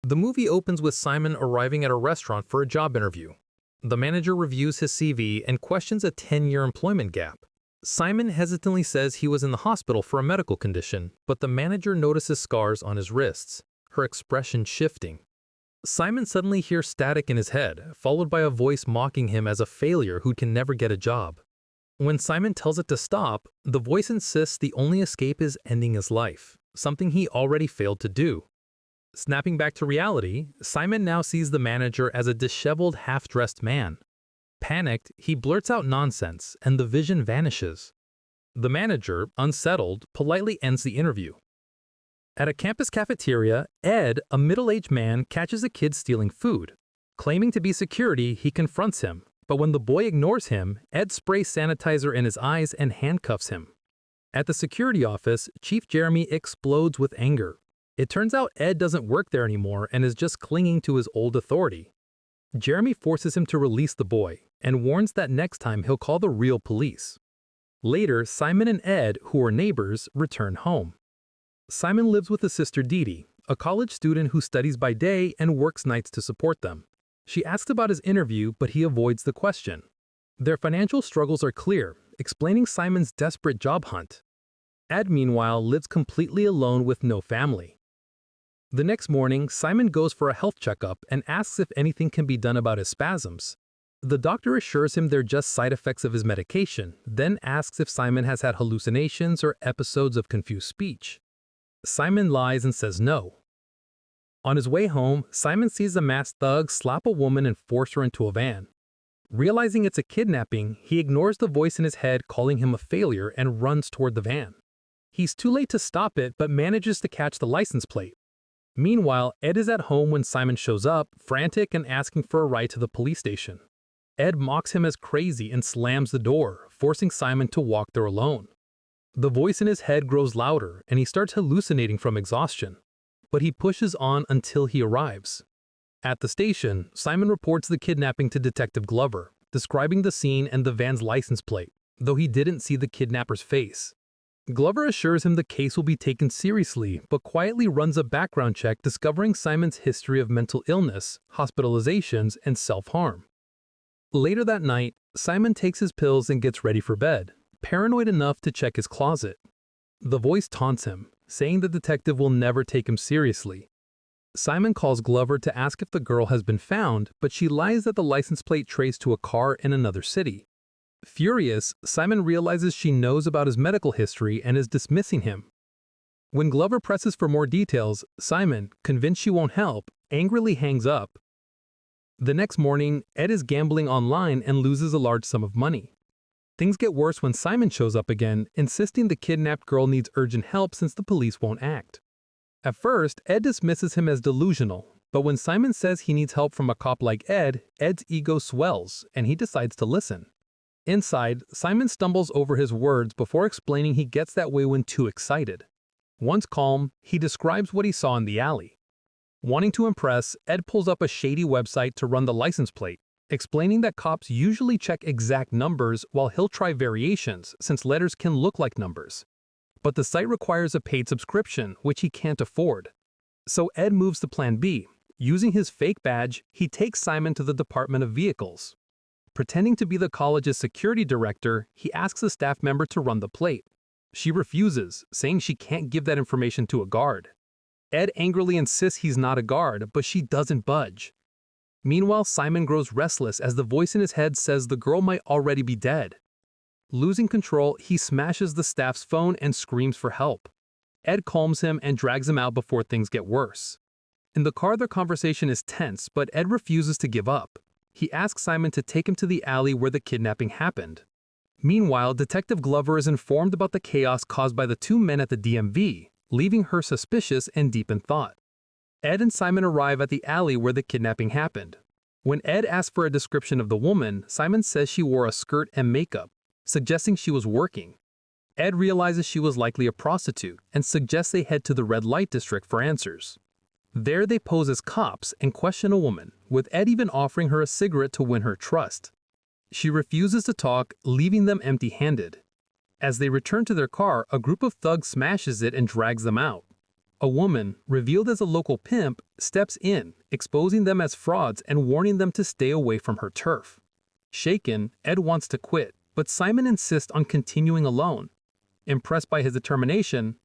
The movie opens with Simon arriving at a restaurant for a job interview. The manager reviews his CV and questions a 10-year employment gap. Simon hesitantly says he was in the hospital for a medical condition, but the manager notices scars on his wrists, her expression shifting. Simon suddenly hears static in his head, followed by a voice mocking him as a failure who can never get a job. When Simon tells it to stop, the voice insists the only escape is ending his life, something he already failed to do. Snapping back to reality, Simon now sees the manager as a disheveled, half-dressed man. Panicked, he blurts out nonsense, and the vision vanishes. The manager, unsettled, politely ends the interview. At a campus cafeteria, Ed, a middle-aged man, catches a kid stealing food. Claiming to be security, he confronts him, but when the boy ignores him, Ed sprays sanitizer in his eyes and handcuffs him. At the security office, Chief Jeremy explodes with anger. It turns out Ed doesn't work there anymore and is just clinging to his old authority. Jeremy forces him to release the boy and warns that next time he'll call the real police. Later, Simon and Ed, who are neighbors, return home. Simon lives with his sister Deedee, a college student who studies by day and works nights to support them. She asks about his interview, but he avoids the question. Their financial struggles are clear, explaining Simon's desperate job hunt. Ed, meanwhile, lives completely alone with no family. The next morning, Simon goes for a health checkup and asks if anything can be done about his spasms. The doctor assures him they're just side effects of his medication, then asks if Simon has had hallucinations or episodes of confused speech. Simon lies and says no. On his way home, Simon sees a masked thug slap a woman and force her into a van. Realizing it's a kidnapping, he ignores the voice in his head calling him a failure and runs toward the van. He's too late to stop it but manages to catch the license plate. Meanwhile, Ed is at home when Simon shows up, frantic and asking for a ride to the police station. Ed mocks him as crazy and slams the door, forcing Simon to walk there alone. The voice in his head grows louder and he starts hallucinating from exhaustion, but he pushes on until he arrives. At the station, Simon reports the kidnapping to Detective Glover, describing the scene and the van's license plate, though he didn't see the kidnapper's face. Glover assures him the case will be taken seriously, but quietly runs a background check discovering Simon's history of mental illness, hospitalizations, and self-harm. Later that night, Simon takes his pills and gets ready for bed, paranoid enough to check his closet. The voice taunts him, saying the detective will never take him seriously. Simon calls Glover to ask if the girl has been found, but she lies that the license plate traced to a car in another city. Furious, Simon realizes she knows about his medical history and is dismissing him. When Glover presses for more details, Simon, convinced she won't help, angrily hangs up. The next morning, Ed is gambling online and loses a large sum of money. Things get worse when Simon shows up again, insisting the kidnapped girl needs urgent help since the police won't act. At first, Ed dismisses him as delusional, but when Simon says he needs help from a cop like Ed, Ed's ego swells and he decides to listen. Inside, Simon stumbles over his words before explaining he gets that way when too excited. Once calm, he describes what he saw in the alley. Wanting to impress, Ed pulls up a shady website to run the license plate, explaining that cops usually check exact numbers while he'll try variations since letters can look like numbers. But the site requires a paid subscription, which he can't afford. So Ed moves to plan B. Using his fake badge, he takes Simon to the Department of Vehicles. Pretending to be the college's security director, he asks a staff member to run the plate. She refuses, saying she can't give that information to a guard. Ed angrily insists he's not a guard, but she doesn't budge. Meanwhile, Simon grows restless as the voice in his head says the girl might already be dead. Losing control, he smashes the staff's phone and screams for help. Ed calms him and drags him out before things get worse. In the car, their conversation is tense, but Ed refuses to give up. He asks Simon to take him to the alley where the kidnapping happened. Meanwhile, Detective Glover is informed about the chaos caused by the two men at the DMV, leaving her suspicious and deep in thought. Ed and Simon arrive at the alley where the kidnapping happened. When Ed asks for a description of the woman, Simon says she wore a skirt and makeup, suggesting she was working. Ed realizes she was likely a prostitute and suggests they head to the red light district for answers. There they pose as cops and question a woman, with Ed even offering her a cigarette to win her trust. She refuses to talk, leaving them empty-handed. As they return to their car, a group of thugs smashes it and drags them out. A woman, revealed as a local pimp, steps in, exposing them as frauds and warning them to stay away from her turf. Shaken, Ed wants to quit, but Simon insists on continuing alone. Impressed by his determination,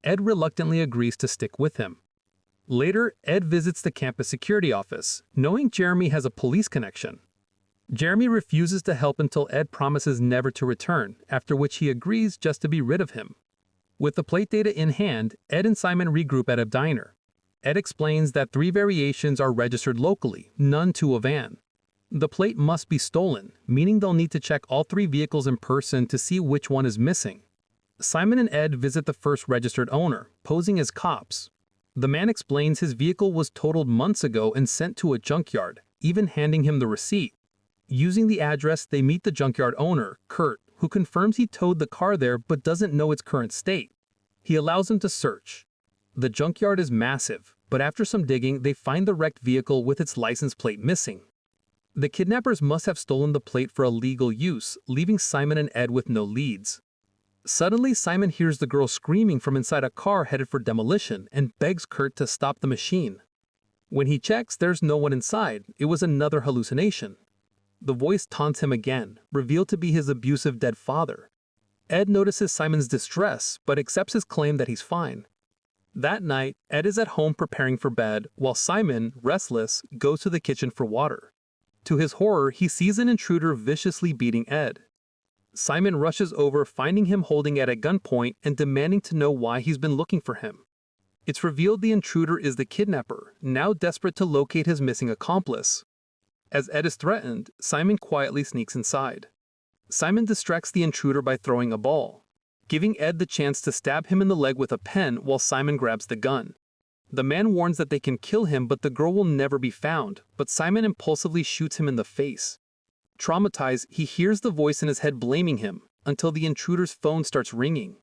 Ed reluctantly agrees to stick with him. Later, Ed visits the campus security office, knowing Jeremy has a police connection. Jeremy refuses to help until Ed promises never to return, after which he agrees just to be rid of him. With the plate data in hand, Ed and Simon regroup at a diner. Ed explains that 3 variations are registered locally, none to a van. The plate must be stolen, meaning they'll need to check all 3 vehicles in person to see which one is missing. Simon and Ed visit the first registered owner, posing as cops. The man explains his vehicle was totaled months ago and sent to a junkyard, even handing him the receipt. Using the address, they meet the junkyard owner, Kurt, who confirms he towed the car there but doesn't know its current state. He allows them to search. The junkyard is massive, but after some digging, they find the wrecked vehicle with its license plate missing. The kidnappers must have stolen the plate for illegal use, leaving Simon and Ed with no leads. Suddenly, Simon hears the girl screaming from inside a car headed for demolition and begs Kurt to stop the machine. When he checks, there's no one inside. It was another hallucination. The voice taunts him again, revealed to be his abusive dead father. Ed notices Simon's distress, but accepts his claim that he's fine. That night, Ed is at home preparing for bed, while Simon, restless, goes to the kitchen for water. To his horror, he sees an intruder viciously beating Ed. Simon rushes over, finding him holding Ed at gunpoint and demanding to know why he's been looking for him. It's revealed the intruder is the kidnapper, now desperate to locate his missing accomplice. As Ed is threatened, Simon quietly sneaks inside. Simon distracts the intruder by throwing a ball, giving Ed the chance to stab him in the leg with a pen while Simon grabs the gun. The man warns that they can kill him, but the girl will never be found, but Simon impulsively shoots him in the face. Traumatized, he hears the voice in his head blaming him, until the intruder's phone starts ringing.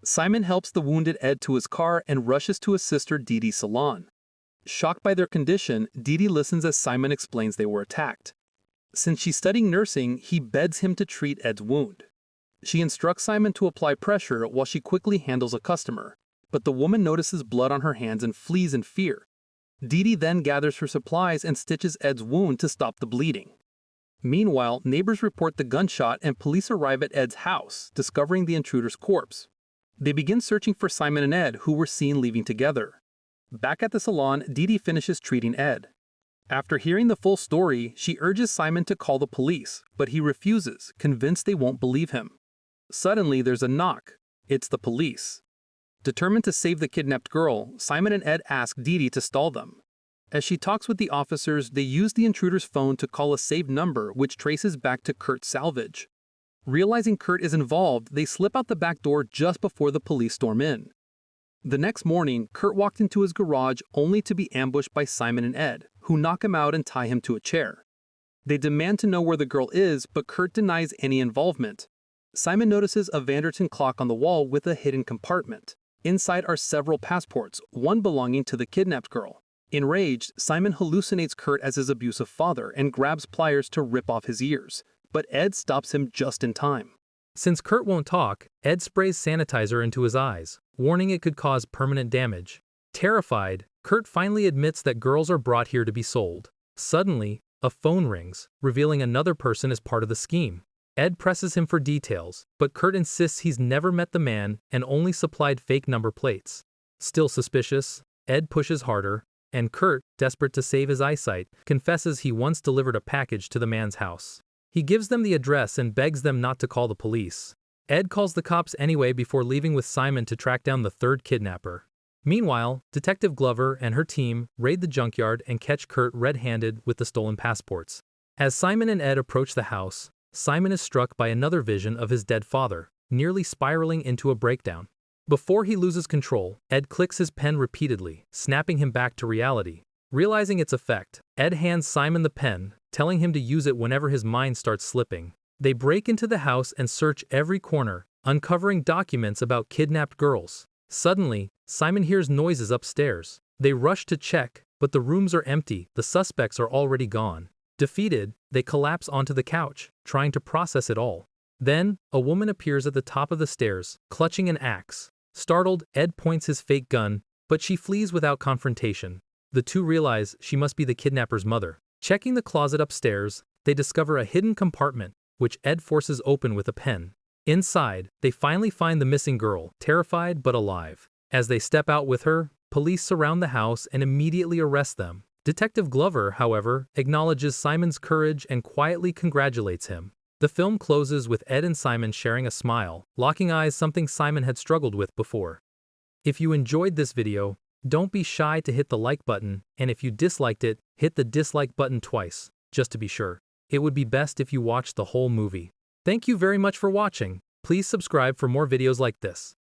Simon helps the wounded Ed to his car and rushes to his sister Deedee's salon. Shocked by their condition, Deedee listens as Simon explains they were attacked. Since she's studying nursing, he begs him to treat Ed's wound. She instructs Simon to apply pressure while she quickly handles a customer, but the woman notices blood on her hands and flees in fear. Deedee then gathers her supplies and stitches Ed's wound to stop the bleeding. Meanwhile, neighbors report the gunshot and police arrive at Ed's house, discovering the intruder's corpse. They begin searching for Simon and Ed, who were seen leaving together. Back at the salon, Deedee finishes treating Ed. After hearing the full story, she urges Simon to call the police, but he refuses, convinced they won't believe him. Suddenly, there's a knock. It's the police. Determined to save the kidnapped girl, Simon and Ed ask Deedee to stall them. As she talks with the officers, they use the intruder's phone to call a saved number which traces back to Kurt's salvage. Realizing Kurt is involved, they slip out the back door just before the police storm in. The next morning, Kurt walked into his garage only to be ambushed by Simon and Ed, who knock him out and tie him to a chair. They demand to know where the girl is, but Kurt denies any involvement. Simon notices a Vanderton clock on the wall with a hidden compartment. Inside are several passports, one belonging to the kidnapped girl. Enraged, Simon hallucinates Kurt as his abusive father and grabs pliers to rip off his ears, but Ed stops him just in time. Since Kurt won't talk, Ed sprays sanitizer into his eyes, warning it could cause permanent damage. Terrified, Kurt finally admits that girls are brought here to be sold. Suddenly, a phone rings, revealing another person as part of the scheme. Ed presses him for details, but Kurt insists he's never met the man and only supplied fake number plates. Still suspicious, Ed pushes harder, and Kurt, desperate to save his eyesight, confesses he once delivered a package to the man's house. He gives them the address and begs them not to call the police. Ed calls the cops anyway before leaving with Simon to track down the third kidnapper. Meanwhile, Detective Glover and her team raid the junkyard and catch Kurt red-handed with the stolen passports. As Simon and Ed approach the house, Simon is struck by another vision of his dead father, nearly spiraling into a breakdown. Before he loses control, Ed clicks his pen repeatedly, snapping him back to reality. Realizing its effect, Ed hands Simon the pen, telling him to use it whenever his mind starts slipping. They break into the house and search every corner, uncovering documents about kidnapped girls. Suddenly, Simon hears noises upstairs. They rush to check, but the rooms are empty, the suspects are already gone. Defeated, they collapse onto the couch, trying to process it all. Then, a woman appears at the top of the stairs, clutching an axe. Startled, Ed points his fake gun, but she flees without confrontation. The two realize she must be the kidnapper's mother. Checking the closet upstairs, they discover a hidden compartment, which Ed forces open with a pen. Inside, they finally find the missing girl, terrified but alive. As they step out with her, police surround the house and immediately arrest them. Detective Glover, however, acknowledges Simon's courage and quietly congratulates him. The film closes with Ed and Simon sharing a smile, locking eyes, something Simon had struggled with before. If you enjoyed this video, don't be shy to hit the like button, and if you disliked it, hit the dislike button twice, just to be sure. It would be best if you watched the whole movie. Thank you very much for watching. Please subscribe for more videos like this.